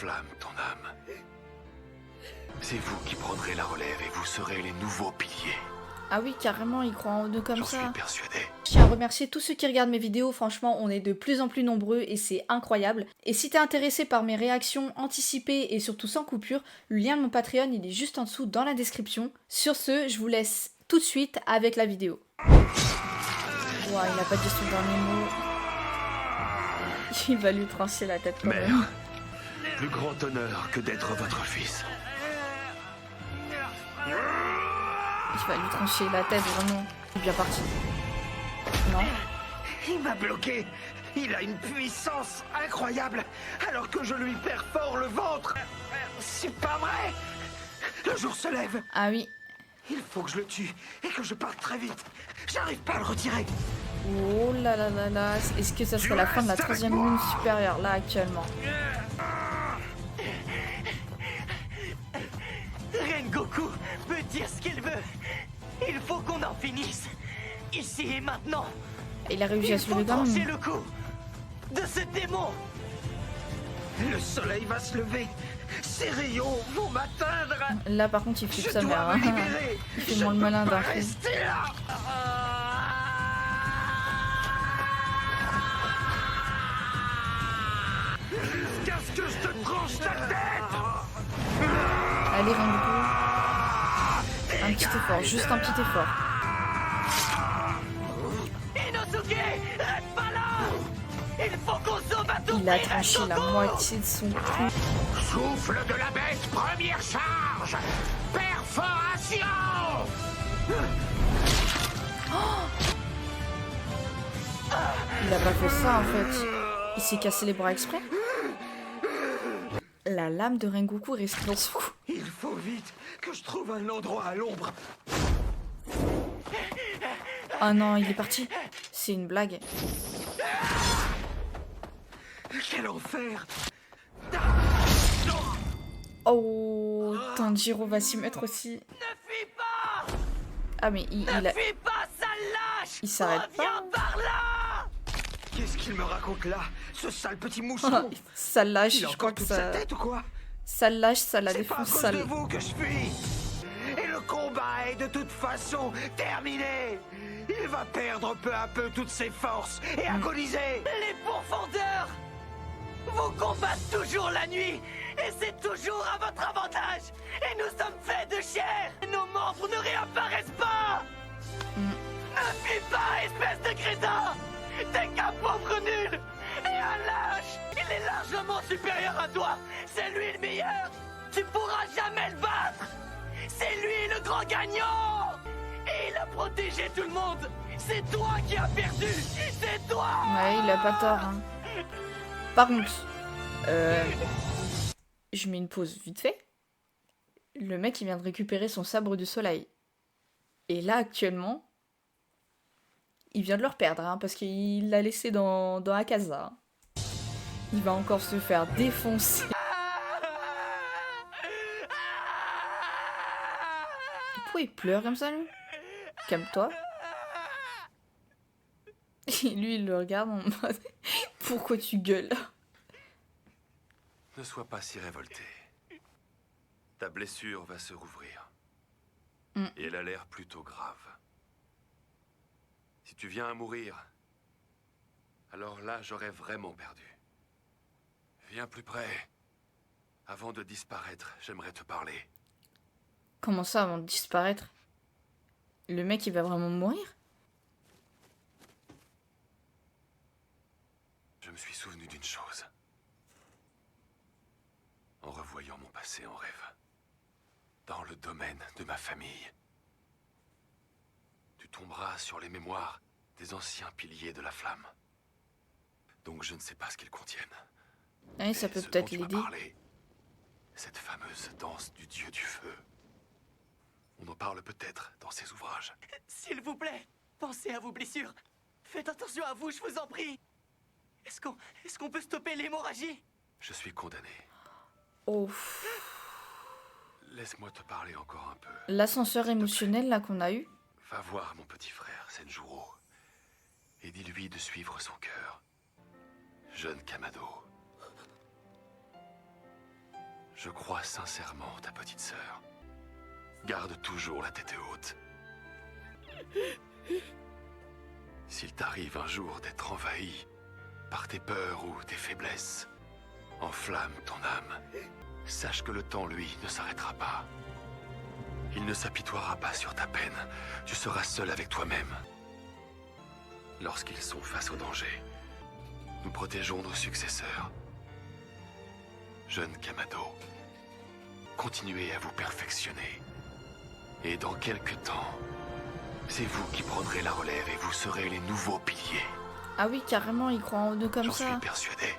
flamme ton âme. C'est vous qui prendrez la relève et vous serez les nouveaux piliers. Ah oui, carrément, ils croient en nous comme ça. J'en suis persuadé. Je tiens à remercier tous ceux qui regardent mes vidéos, franchement on est de plus en plus nombreux et c'est incroyable. Et si t'es intéressé par mes réactions anticipées et surtout sans coupure, le lien de mon Patreon il est juste en dessous dans la description. Sur ce, je vous laisse tout de suite avec la vidéo. Ouah, il a pas dit son dernier mot. Il va lui trancher la tête quand Mère, même. plus grand honneur que d'être votre fils. Il va lui trancher la tête vraiment. Il est bien parti. Non. Il m'a bloqué. Il a une puissance incroyable, alors que je lui perfore le ventre. C'est pas vrai. Le jour se lève. Ah oui. Il faut que je le tue et que je parte très vite. J'arrive pas à le retirer. Oh là là là là. Est-ce que ça serait la fin de la 3e lune supérieure là actuellement? Rengoku peut dire ce qu'il veut. Il faut qu'on en finisse. Ici et maintenant. Il a réussi à se lever quand trancher même. le cou de ce démon. Le soleil va se lever. Ces rayons vont m'atteindre. Là par contre il flippe Je sa mère. dois Hein. me libérer. Il fait Je moins le peux malin pas d'un coup. rester là. Jusqu'à ce que je te tranche la tête. Allez Rengoku. Un petit effort, juste un petit effort. Inosuke, reste pas là. Il faut qu'on sauve à tout Il a prix tranché la Rengoku. moitié de son cou. Souffle de la bête, première charge. Perforation. Il a pas fait ça en fait. Il s'est cassé les bras exprès. La lame de Rengoku reste dans son cou. Il faut vite que je trouve un endroit à l'ombre. Oh non, il est parti. C'est une blague. Quel enfer. Oh, Tanjiro va s'y mettre aussi. Ne fuis pas. Ah mais Ne fuis pas, sale lâche. Il s'arrête pas. Reviens par là. Qu'est-ce qu'il me raconte là, ce sale petit moucheron? Ça lâche, Il a je crois encore que toute ça... sa tête ou quoi? Ça lâche, ça la C'est pas à défonce, cause ça... de vous que je fuis. Et le combat est de toute façon terminé. Il va perdre peu à peu toutes ses forces et agoniser. Les pourfendeurs vous combattent toujours la nuit et c'est toujours à votre avantage. Et nous sommes faits de chair. Et nos membres ne réapparaissent pas. Ne fuis pas, espèce de crétin. T'es qu'un pauvre nul et un lâche. Il est largement supérieur à toi. C'est lui le meilleur. Tu pourras jamais le battre. C'est lui le grand gagnant. Et il a protégé tout le monde. C'est toi qui as perdu. C'est toi. Ouais, il a pas tort, hein. Par contre, je mets une pause vite fait. Le mec, il vient de récupérer son sabre du soleil. Et là, actuellement, il vient de le reperdre, hein, parce qu'il l'a laissé dans Akaza. Il va encore se faire défoncer. Pourquoi il pleure comme ça, lui? Calme-toi. Et lui, il le regarde en mode... Pourquoi tu gueules? Ne sois pas si révolté. Ta blessure va se rouvrir. Et elle a l'air plutôt grave. Si tu viens à mourir, alors là, j'aurais vraiment perdu. Viens plus près. Avant de disparaître, j'aimerais te parler. Comment ça, avant de disparaître? Le mec, il va vraiment mourir? Je me suis souvenu d'une chose. En revoyant mon passé en rêve. Dans le domaine de ma famille. Tu tomberas sur les mémoires des anciens piliers de la flamme. Donc je ne sais pas ce qu'ils contiennent. Oui, ça Mais peut ce peut-être dont tu m'as l'aider. parlé, cette fameuse danse du dieu du feu. On en parle peut-être dans ses ouvrages. S'il vous plaît, pensez à vos blessures. Faites attention à vous, je vous en prie. Est-ce qu'on peut stopper l'hémorragie? Je suis condamné. Oh. Laisse-moi te parler encore un peu. L'ascenseur émotionnel, là, qu'on a eu. Va voir mon petit frère, Senjuro. Et dis-lui de suivre son cœur. Jeune Kamado. Je crois sincèrement ta petite sœur. Garde toujours la tête haute. S'il t'arrive un jour d'être envahi par tes peurs ou tes faiblesses, enflamme ton âme. Sache que le temps, lui, ne s'arrêtera pas. Il ne s'apitoiera pas sur ta peine. Tu seras seul avec toi-même. Lorsqu'ils sont face au danger, nous protégeons nos successeurs. Jeune Kamado, continuez à vous perfectionner. Et dans quelque temps, c'est vous qui prendrez la relève et vous serez les nouveaux piliers. Ah oui, carrément, il croit en nous comme J'en ça. suis persuadé.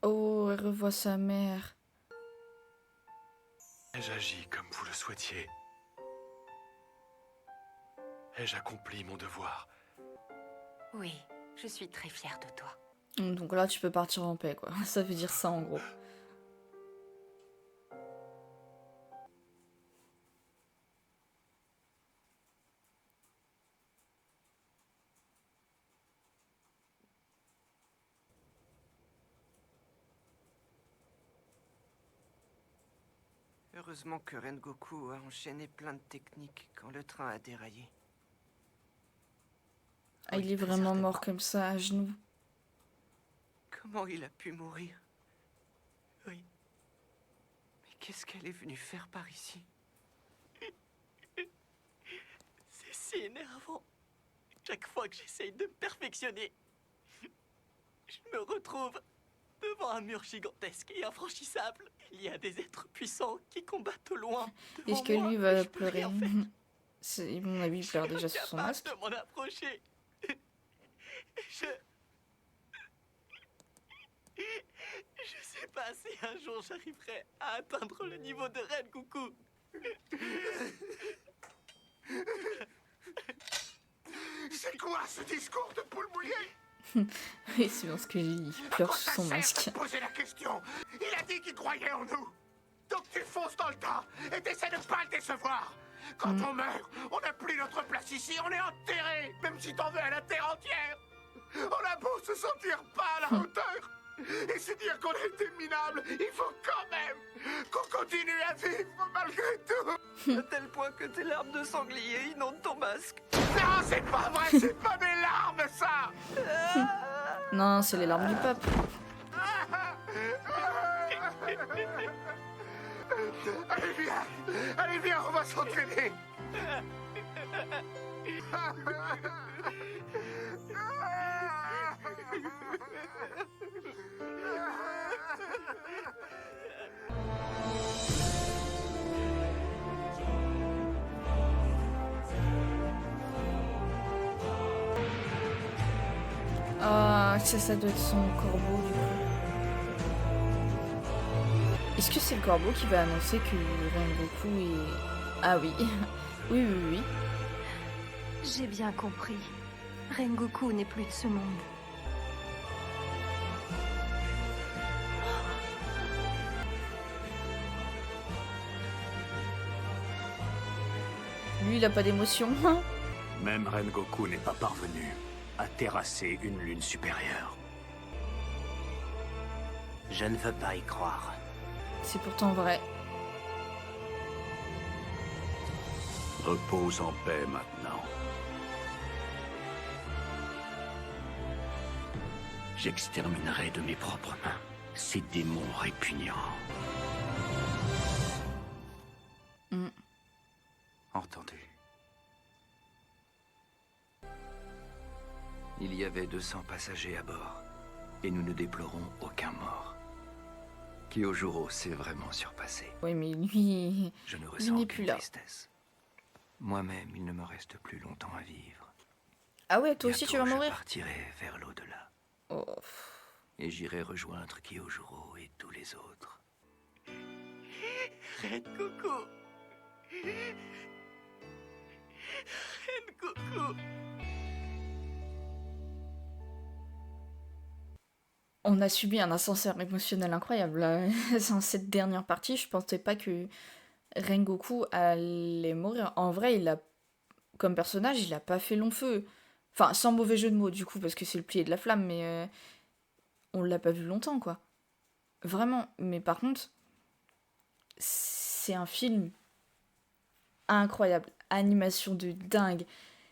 Oh, elle revoit sa mère. Ai-je agi comme vous le souhaitiez? Ai-je accompli mon devoir? Oui, je suis très fière de toi. Donc là, tu peux partir en paix, quoi. Ça veut dire ça, en gros. Heureusement que Rengoku a enchaîné plein de techniques quand le train a déraillé. Ah, il est très vraiment certainement. mort comme ça, à genoux. Comment il a pu mourir? Oui. Mais qu'est-ce qu'elle est venue faire par ici? C'est si énervant. Chaque fois que j'essaye de me perfectionner, je me retrouve devant un mur gigantesque et infranchissable. Il y a des êtres puissants qui combattent au loin. devant Est-ce que moi, lui et va je peux pleurer? rien faire. C'est mon avis, il pleure déjà sur son Incapable masque. de m'en approcher. Je sais pas si un jour j'arriverai à atteindre le niveau de Rengoku. C'est quoi ce discours de poule mouillée? Oui, c'est bien ce que j'ai dit. Il pleure sous son masque. de poser la question? Il a dit qu'il croyait en nous. Donc tu fonces dans le tas et t'essaies de pas le décevoir. Quand on meurt, on n'a plus notre place ici, on est enterré, même si t'en veux à la terre entière. On a beau se sentir pas à la hauteur et se dire qu'on a été minable, il faut quand même qu'on continue à vivre malgré tout. À tel point que tes larmes de sanglier inondent ton masque. Non, c'est pas vrai, c'est pas des larmes, ça. Non, c'est les larmes du pape. Allez viens, on va s'entraîner. Ah, ça doit être son corbeau, du coup. Est-ce que c'est le corbeau qui va annoncer que Rengoku est... Ah oui. Oui, oui, oui. J'ai bien compris. Rengoku n'est plus de ce monde. Lui, il a pas d'émotion. Même Rengoku n'est pas parvenu à terrasser une lune supérieure. Je ne veux pas y croire. C'est pourtant vrai. Repose en paix maintenant. J'exterminerai de mes propres mains ces démons répugnants. Mm. Entendu. Il y avait 200 passagers à bord, et nous ne déplorons aucun mort. Kyojuro s'est vraiment surpassé. Oui, mais lui... Je ne Il ressens n'est aucune plus là. tristesse. Moi-même, il ne me reste plus longtemps à vivre. Ah ouais, toi aussi tu vas Bientôt, mourir? Je partirai vers l'au-delà, Oh. et j'irai rejoindre Kyojuro et tous les autres. Rengoku. Rengoku. On a subi un ascenseur émotionnel incroyable. Là. Dans cette dernière partie, je pensais pas que Rengoku allait mourir. En vrai, il a, comme personnage, il a pas fait long feu. Enfin, sans mauvais jeu de mots, du coup, parce que c'est le plié de la flamme, mais on l'a pas vu longtemps, quoi. Vraiment. Mais par contre, c'est un film incroyable. Animation de dingue.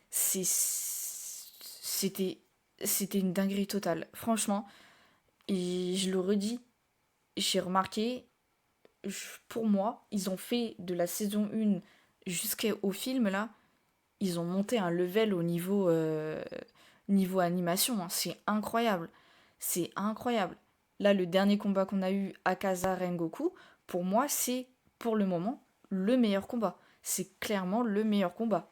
C'était une dinguerie totale. Franchement, et je le redis, j'ai remarqué, pour moi, ils ont fait de la saison 1 jusqu'au film, là, ils ont monté un level au niveau animation, hein. C'est incroyable. C'est incroyable. Là, le dernier combat qu'on a eu, Akaza Rengoku, pour moi, c'est, pour le moment, le meilleur combat. C'est clairement le meilleur combat.